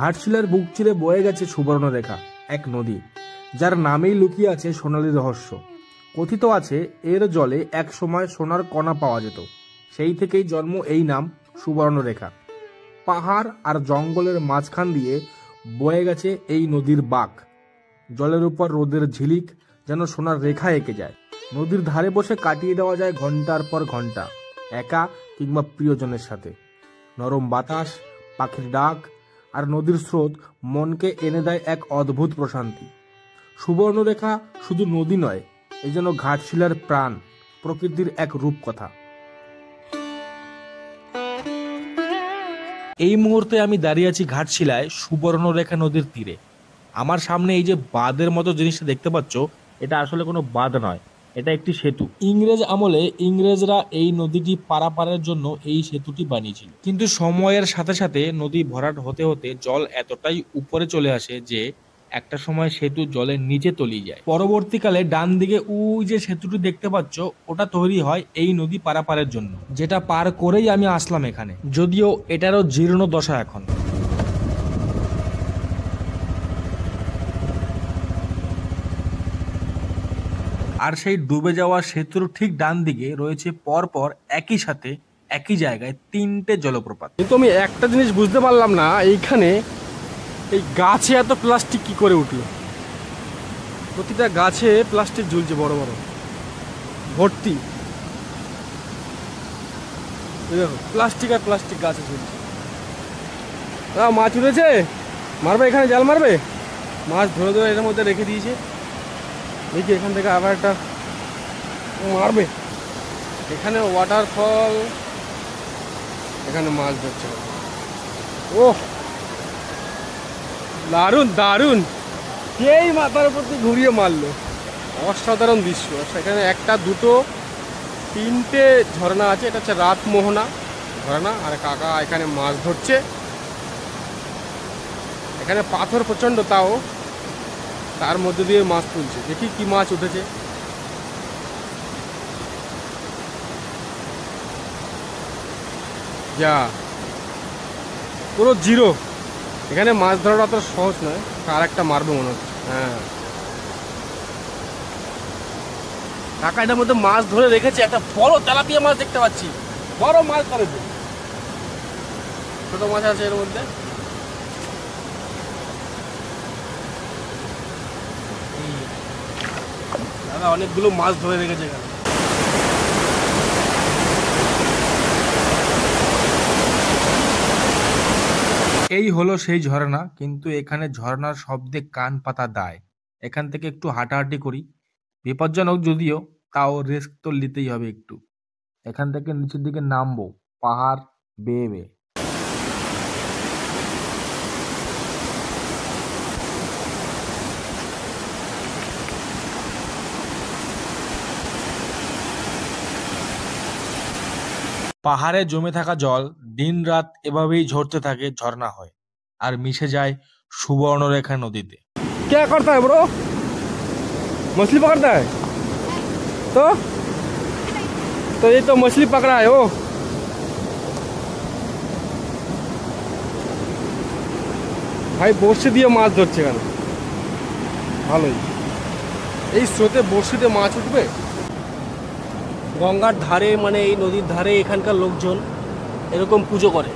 ঘাটশিলার বুক চিরে বয়ে গেছে সুবর্ণরেখা, এক নদী যার নামেই লুকিয়ে আছে সোনালী রহস্য। কথিত আছে এর জলে এক সময় সোনার কণা পাওয়া যেত, সেই থেকেই জন্ম এই নাম সুবর্ণরেখা। পাহাড় আর জঙ্গলের মাঝখান দিয়ে বয়ে গেছে এই নদীর বাঁক। জলের উপর রোদের ঝিলিক যেন সোনার রেখা এঁকে যায়। নদীর ধারে বসে কাটিয়ে দেওয়া যায় ঘন্টার পর ঘন্টা, একা কিংবা প্রিয়জনের সাথে। নরম বাতাস, পাখির ডাক আর নদীর স্রোত মনকে এনে দেয় এক অদ্ভুত প্রশান্তি। সুবর্ণরেখা শুধু নদী নয়, এই যেন ঘাটশিলার প্রাণ, প্রকৃতির এক রূপকথা। এই মুহূর্তে আমি দাঁড়িয়ে আছি ঘাটশিলায় সুবর্ণরেখা নদীর তীরে। আমার সামনে এই যে বাঁধের মতো জিনিসটা দেখতে পাচ্ছ, এটা আসলে কোনো বাঁধ নয়, এটা একটি সেতু। ইংরেজ আমলে ইংরেজরা এই নদীটি পারাপারের জন্য এই সেতুটি বানিয়েছিল। কিন্তু সময়ের সাথে সাথে নদী ভরাট হতে হতে জল এতটাই উপরে চলে আসে যে একটা সময় সেতু জলের নিচে তলিয়ে যায়। পরবর্তীকালে ডান দিকে ওই যে সেতুটি দেখতে পাচ্ছ, ওটা তৈরি হয় এই নদী পারাপারের জন্য, যেটা পার করেই আমি আসলাম এখানে, যদিও এটারও জীর্ণ দশা এখন। আর সেই ডুবে যাওয়া সেতুর ঠিক ডান দিকে রয়েছে পরপর একই সাথে একই জায়গায় তিনটে জলপ্রপাত। কিন্তু আমি একটা জিনিস বুঝতে পারলাম না, এইখানে এই গাছে এত প্লাস্টিক কি করে উঠলো? প্রতিটা গাছে প্লাস্টিক ঝুলছে, বড় বড় ভর্তি। দেখো প্লাস্টিক আর প্লাস্টিক গাছে ঝুলছে। মাছ উঠেছে, মারবে এখানে, জাল মারবে। মাছ ধরে ধরে এর মধ্যে রেখে দিয়েছে। দেখি এখান থেকে আবার একটা মারবে। এখানে ওয়াটারফল, এখানে মাছ ধরছে। ওহ দারুণ দারুণ, এই মাথার উপর দিয়ে ঘুরিয়ে মারলো। অসাধারণ দৃশ্য। সেখানে একটা, দুটো, তিনটে ঝর্ণা আছে। এটা হচ্ছে রাতমোহনা ঝর্ণা। আর কাকা এখানে মাছ ধরছে। এখানে পাথর প্রচণ্ড, তাও তার মধ্যে দিয়ে মাছ তুলছে। দেখি কি মাছ উঠেছে। যা পুরো জিরো। এখানে মাছ ধরাটা অত সহজ নয়। আর একটা মারবে মনে হচ্ছে। হ্যাঁ, কাকা এটার মধ্যে মাছ ধরে রেখেছে। একটা বড় তেলাপিয়া মাছ দেখতে পাচ্ছি, বড় মাছ ধরে। ছোট মাছ আছে এর মধ্যে। দাদা অনেকগুলো মাছ ধরে রেখেছে এখানে। এই হলো সেই ঝর্ণা, কিন্তু এখানে ঝর্ণার শব্দে কান পাতা দায়। এখান থেকে একটু হাঁটাহাঁটি করি, বিপজ্জনক যদিও, তাও রিস্ক তো নিতেই হবে একটু। এখান থেকে নিচের দিকে নামবো পাহাড় বেয়ে বেয়ে। পাহাড়ে জমে থাকা জল দিন রাত এভাবেই ঝরতে থাকে, ঝর্ণা হয় আর মিশে যায় সুবর্ণরেখা নদীতে। क्या करता है ब्रो? मछली पकड़ता है? तो ये तो मछली पकड़ा है। ओ ভাই বড়শি দিয়ে মাছ ধরছে কেন? ভালোই, এই স্রোতে বড়শিতে মাছ উঠবে। গঙ্গার ধারে, মানে এই নদীর ধারে এখানকার লোকজন এরকম পুজো করে।